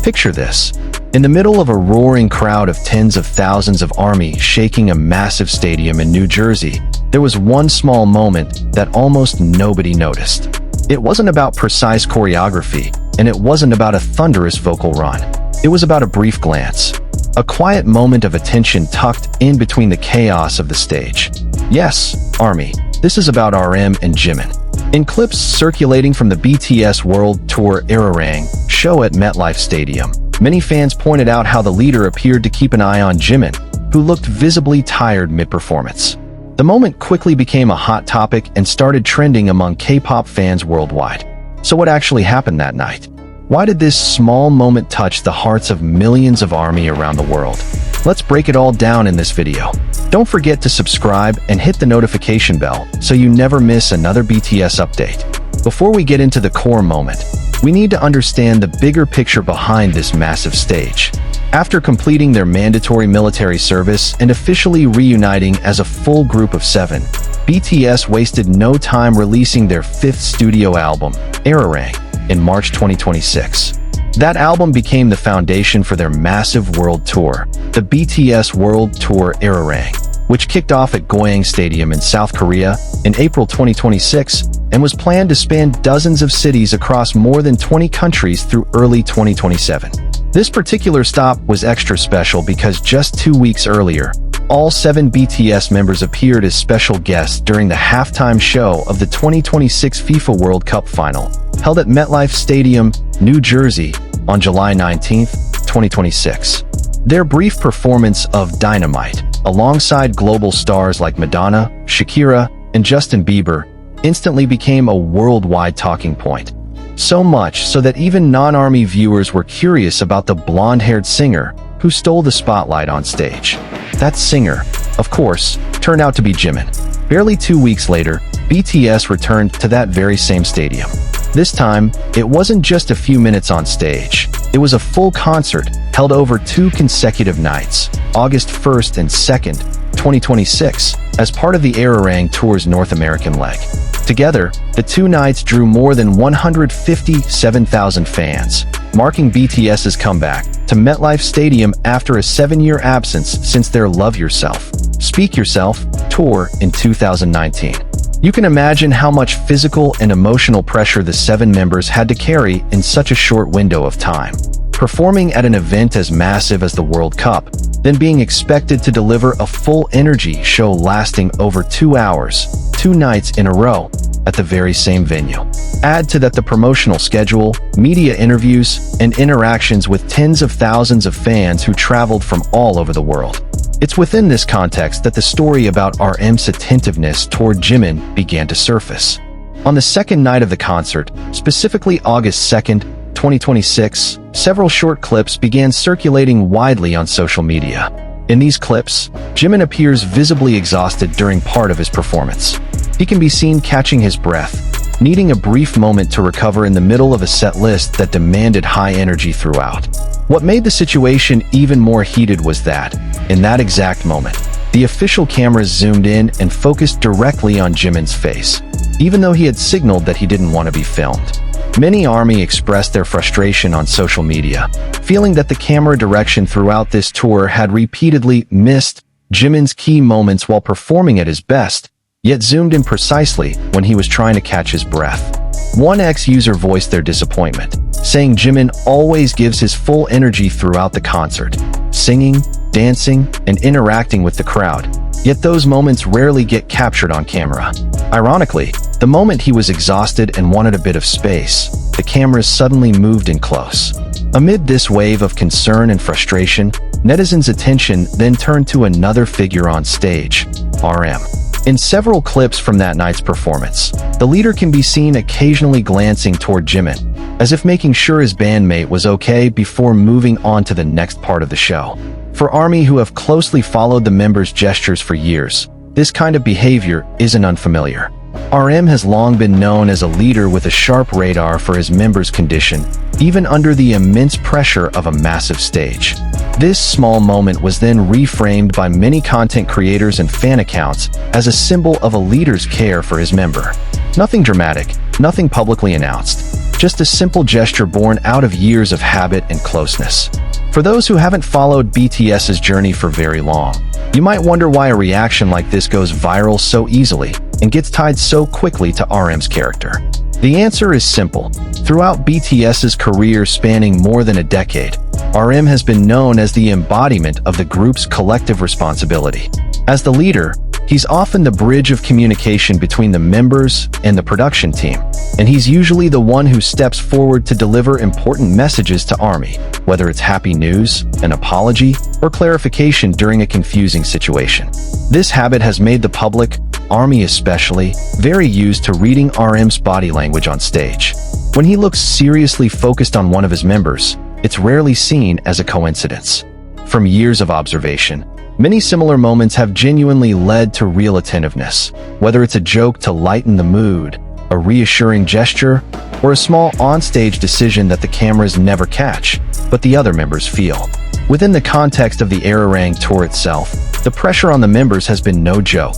Picture this. In the middle of a roaring crowd of tens of thousands of ARMY shaking a massive stadium in New Jersey, there was one small moment that almost nobody noticed. It wasn't about precise choreography, and it wasn't about a thunderous vocal run. It was about a brief glance. A quiet moment of attention tucked in between the chaos of the stage. Yes, ARMY. This is about RM and Jimin. In clips circulating from the BTS World Tour Arang show at MetLife Stadium, many fans pointed out how the leader appeared to keep an eye on Jimin, who looked visibly tired mid-performance. The moment quickly became a hot topic and started trending among K-pop fans worldwide. So what actually happened that night? Why did this small moment touch the hearts of millions of ARMY around the world? Let's break it all down in this video. Don't forget to subscribe and hit the notification bell so you never miss another BTS update. Before we get into the core moment, we need to understand the bigger picture behind this massive stage. After completing their mandatory military service and officially reuniting as a full group of 7, BTS wasted no time releasing their 5th studio album, Arang, in March 2026. That album became the foundation for their massive world tour, the BTS World Tour Arang, which kicked off at Goyang Stadium in South Korea in April 2026 and was planned to span dozens of cities across more than 20 countries through early 2027. This particular stop was extra special because just 2 weeks earlier, all 7 BTS members appeared as special guests during the halftime show of the 2026 FIFA World Cup final, held at MetLife Stadium, New Jersey, on July 19, 2026. Their brief performance of Dynamite, alongside global stars like Madonna, Shakira, and Justin Bieber, instantly became a worldwide talking point. So much so that even non-ARMY viewers were curious about the blonde-haired singer who stole the spotlight on stage. That singer, of course, turned out to be Jimin. Barely 2 weeks later, BTS returned to that very same stadium. This time, it wasn't just a few minutes on stage. It was a full concert held over 2 consecutive nights, August 1st and 2nd, 2026, as part of the Arang Tour's North American leg. Together, the 2 nights drew more than 157,000 fans, marking BTS's comeback to MetLife Stadium after a 7-year absence since their Love Yourself, Speak Yourself tour in 2019. You can imagine how much physical and emotional pressure the 7 members had to carry in such a short window of time. Performing at an event as massive as the World Cup, then being expected to deliver a full energy show lasting over 2 hours, 2 nights in a row, at the very same venue. Add to that the promotional schedule, media interviews, and interactions with tens of thousands of fans who traveled from all over the world. It's within this context that the story about RM's attentiveness toward Jimin began to surface. On the second night of the concert, specifically August 2nd, 2026, several short clips began circulating widely on social media. In these clips, Jimin appears visibly exhausted during part of his performance. He can be seen catching his breath, needing a brief moment to recover in the middle of a set list that demanded high energy throughout. What made the situation even more heated was that, in that exact moment, the official cameras zoomed in and focused directly on Jimin's face, even though he had signaled that he didn't want to be filmed. Many ARMY expressed their frustration on social media, feeling that the camera direction throughout this tour had repeatedly missed Jimin's key moments while performing at his best, yet zoomed in precisely when he was trying to catch his breath. One ex-user voiced their disappointment, saying Jimin always gives his full energy throughout the concert, singing, dancing, and interacting with the crowd, yet those moments rarely get captured on camera. Ironically, the moment he was exhausted and wanted a bit of space, the cameras suddenly moved in close. Amid this wave of concern and frustration, netizens' attention then turned to another figure on stage, RM. In several clips from that night's performance, the leader can be seen occasionally glancing toward Jimin, as if making sure his bandmate was okay before moving on to the next part of the show. For ARMY who have closely followed the members' gestures for years, this kind of behavior isn't unfamiliar. RM has long been known as a leader with a sharp radar for his members' condition, even under the immense pressure of a massive stage. This small moment was then reframed by many content creators and fan accounts as a symbol of a leader's care for his member. Nothing dramatic, nothing publicly announced, just a simple gesture born out of years of habit and closeness. For those who haven't followed BTS's journey for very long, you might wonder why a reaction like this goes viral so easily and gets tied so quickly to RM's character. The answer is simple. Throughout BTS's career spanning more than a decade, RM has been known as the embodiment of the group's collective responsibility. As the leader, he's often the bridge of communication between the members and the production team, and he's usually the one who steps forward to deliver important messages to ARMY, whether it's happy news, an apology, or clarification during a confusing situation. This habit has made the public, ARMY especially, very used to reading RM's body language on stage. When he looks seriously focused on one of his members, it's rarely seen as a coincidence. From years of observation, many similar moments have genuinely led to real attentiveness, whether it's a joke to lighten the mood, a reassuring gesture, or a small onstage decision that the cameras never catch, but the other members feel. Within the context of the Arang tour itself, the pressure on the members has been no joke.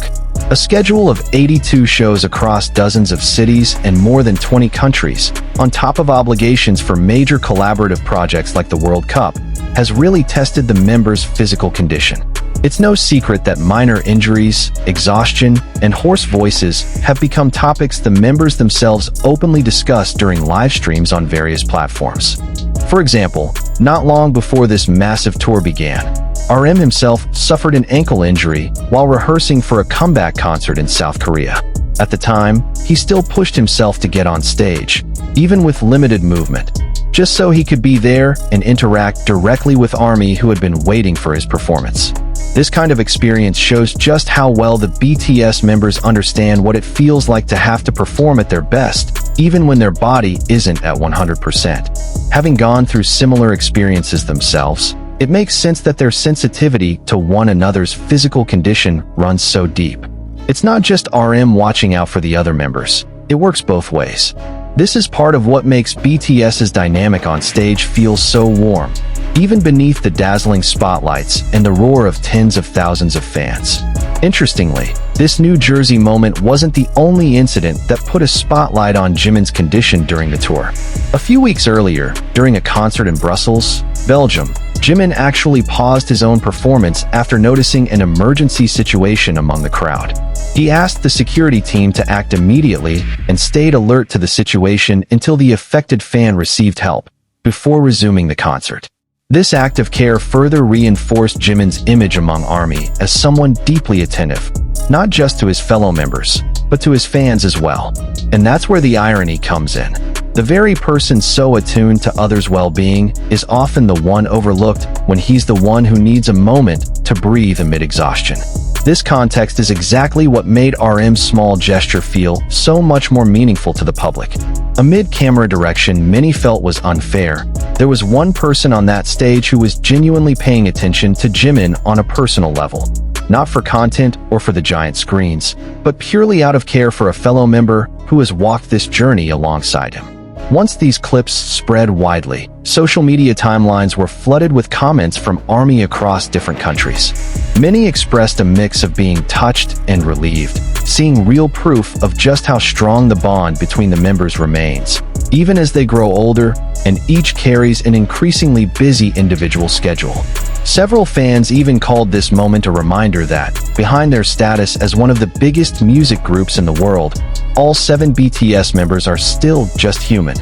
A schedule of 82 shows across dozens of cities and more than 20 countries, on top of obligations for major collaborative projects like the World Cup, has really tested the members' physical condition. It's no secret that minor injuries, exhaustion, and hoarse voices have become topics the members themselves openly discuss during live streams on various platforms. For example, not long before this massive tour began, RM himself suffered an ankle injury while rehearsing for a comeback concert in South Korea. At the time, he still pushed himself to get on stage, even with limited movement, just so he could be there and interact directly with ARMY who had been waiting for his performance. This kind of experience shows just how well the BTS members understand what it feels like to have to perform at their best, even when their body isn't at 100%. Having gone through similar experiences themselves, it makes sense that their sensitivity to one another's physical condition runs so deep. It's not just RM watching out for the other members, it works both ways. This is part of what makes BTS's dynamic on stage feel so warm, even beneath the dazzling spotlights and the roar of tens of thousands of fans. Interestingly, this New Jersey moment wasn't the only incident that put a spotlight on Jimin's condition during the tour. A few weeks earlier, during a concert in Brussels, Belgium, Jimin actually paused his own performance after noticing an emergency situation among the crowd. He asked the security team to act immediately and stayed alert to the situation until the affected fan received help, before resuming the concert. This act of care further reinforced Jimin's image among ARMY as someone deeply attentive, not just to his fellow members, but to his fans as well. And that's where the irony comes in. The very person so attuned to others' well-being is often the one overlooked when he's the one who needs a moment to breathe amid exhaustion. This context is exactly what made RM's small gesture feel so much more meaningful to the public. Amid camera direction many felt was unfair, there was one person on that stage who was genuinely paying attention to Jimin on a personal level. Not for content or for the giant screens, but purely out of care for a fellow member who has walked this journey alongside him. Once these clips spread widely, social media timelines were flooded with comments from ARMY across different countries. Many expressed a mix of being touched and relieved, seeing real proof of just how strong the bond between the members remains, even as they grow older and each carries an increasingly busy individual schedule. Several fans even called this moment a reminder that, behind their status as one of the biggest music groups in the world, all 7 BTS members are still just human,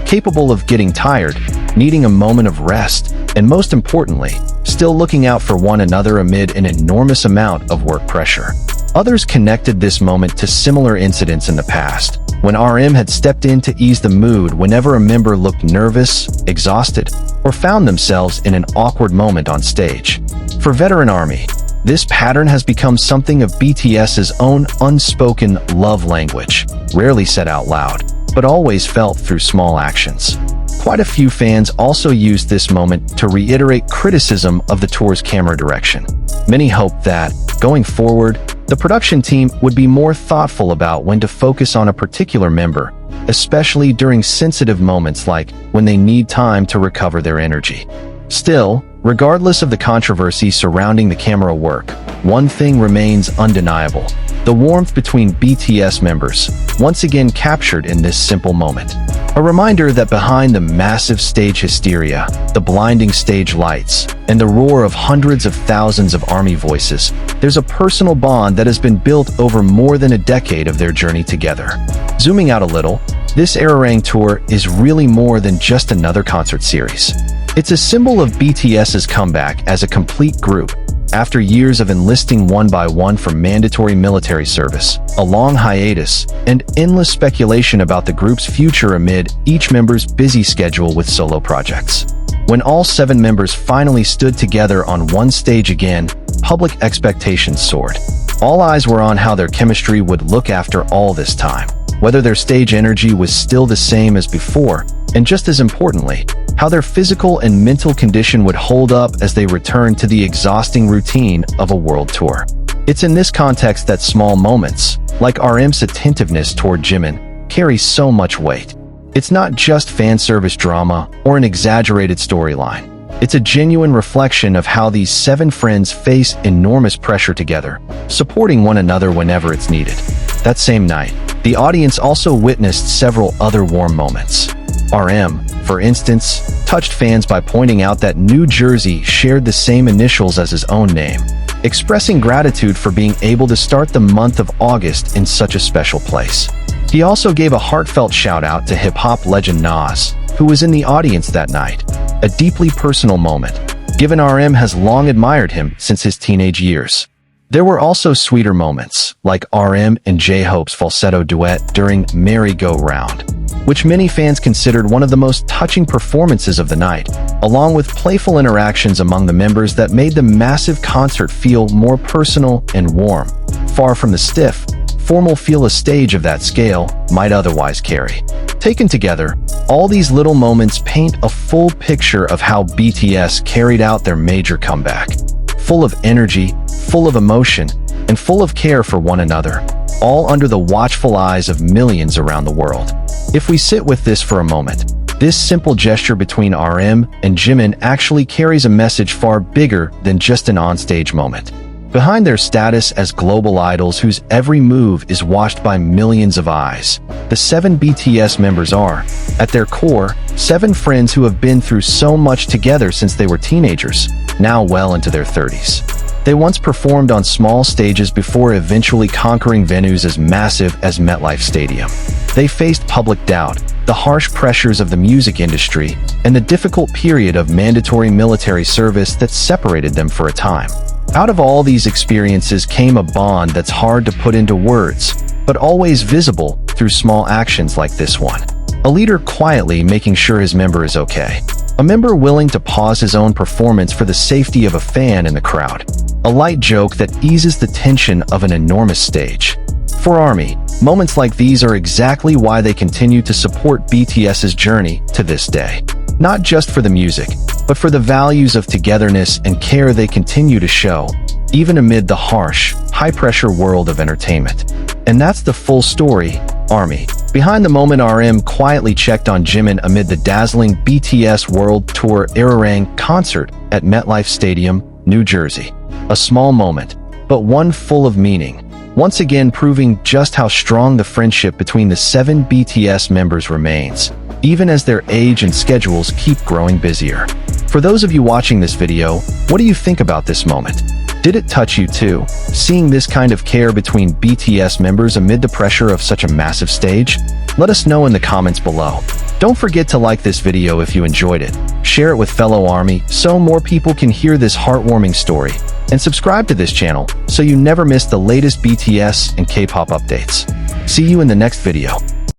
capable of getting tired, needing a moment of rest, and most importantly, still looking out for one another amid an enormous amount of work pressure. Others connected this moment to similar incidents in the past, when RM had stepped in to ease the mood whenever a member looked nervous, exhausted, or found themselves in an awkward moment on stage. For veteran ARMY, this pattern has become something of BTS's own unspoken love language, rarely said out loud, but always felt through small actions. Quite a few fans also used this moment to reiterate criticism of the tour's camera direction. Many hoped that, going forward, the production team would be more thoughtful about when to focus on a particular member, especially during sensitive moments like when they need time to recover their energy. Still, regardless of the controversy surrounding the camera work, one thing remains undeniable: the warmth between BTS members, once again captured in this simple moment. A reminder that behind the massive stage hysteria, the blinding stage lights, and the roar of hundreds of thousands of ARMY voices, there's a personal bond that has been built over more than a decade of their journey together. Zooming out a little, this Arang tour is really more than just another concert series. It's a symbol of BTS's comeback as a complete group, after years of enlisting one by one for mandatory military service, a long hiatus, and endless speculation about the group's future amid each member's busy schedule with solo projects. When all 7 members finally stood together on one stage again, public expectations soared. All eyes were on how their chemistry would look after all this time, whether their stage energy was still the same as before, and just as importantly, how their physical and mental condition would hold up as they returned to the exhausting routine of a world tour. It's in this context that small moments, like RM's attentiveness toward Jimin, carry so much weight. It's not just fan service drama or an exaggerated storyline. It's a genuine reflection of how these 7 friends face enormous pressure together, supporting one another whenever it's needed. That same night, the audience also witnessed several other warm moments. RM, for instance, touched fans by pointing out that New Jersey shared the same initials as his own name, expressing gratitude for being able to start the month of August in such a special place. He also gave a heartfelt shout-out to hip-hop legend Nas, who was in the audience that night, a deeply personal moment, given RM has long admired him since his teenage years. There were also sweeter moments, like RM and Jhope's falsetto duet during Merry Go Round, which many fans considered one of the most touching performances of the night, along with playful interactions among the members that made the massive concert feel more personal and warm, far from the stiff, formal feel a stage of that scale might otherwise carry. Taken together, all these little moments paint a full picture of how BTS carried out their major comeback. Full of energy, full of emotion, and full of care for one another, all under the watchful eyes of millions around the world. If we sit with this for a moment, this simple gesture between RM and Jimin actually carries a message far bigger than just an onstage moment. Behind their status as global idols whose every move is watched by millions of eyes, the 7 BTS members are, at their core, 7 friends who have been through so much together since they were teenagers, now well into their 30s. They once performed on small stages before eventually conquering venues as massive as MetLife Stadium. They faced public doubt, the harsh pressures of the music industry, and the difficult period of mandatory military service that separated them for a time. Out of all these experiences came a bond that's hard to put into words, but always visible through small actions like this one. A leader quietly making sure his member is okay. A member willing to pause his own performance for the safety of a fan in the crowd. A light joke that eases the tension of an enormous stage. For ARMY, moments like these are exactly why they continue to support BTS's journey to this day. Not just for the music, but for the values of togetherness and care they continue to show, even amid the harsh, high-pressure world of entertainment. And that's the full story, ARMY. Behind the moment RM quietly checked on Jimin amid the dazzling BTS World Tour Arang concert at MetLife Stadium, New Jersey. A small moment, but one full of meaning, once again proving just how strong the friendship between the 7 BTS members remains, even as their age and schedules keep growing busier. For those of you watching this video, what do you think about this moment? Did it touch you too, seeing this kind of care between BTS members amid the pressure of such a massive stage? Let us know in the comments below. Don't forget to like this video if you enjoyed it, share it with fellow ARMY so more people can hear this heartwarming story, and subscribe to this channel so you never miss the latest BTS and K-pop updates. See you in the next video.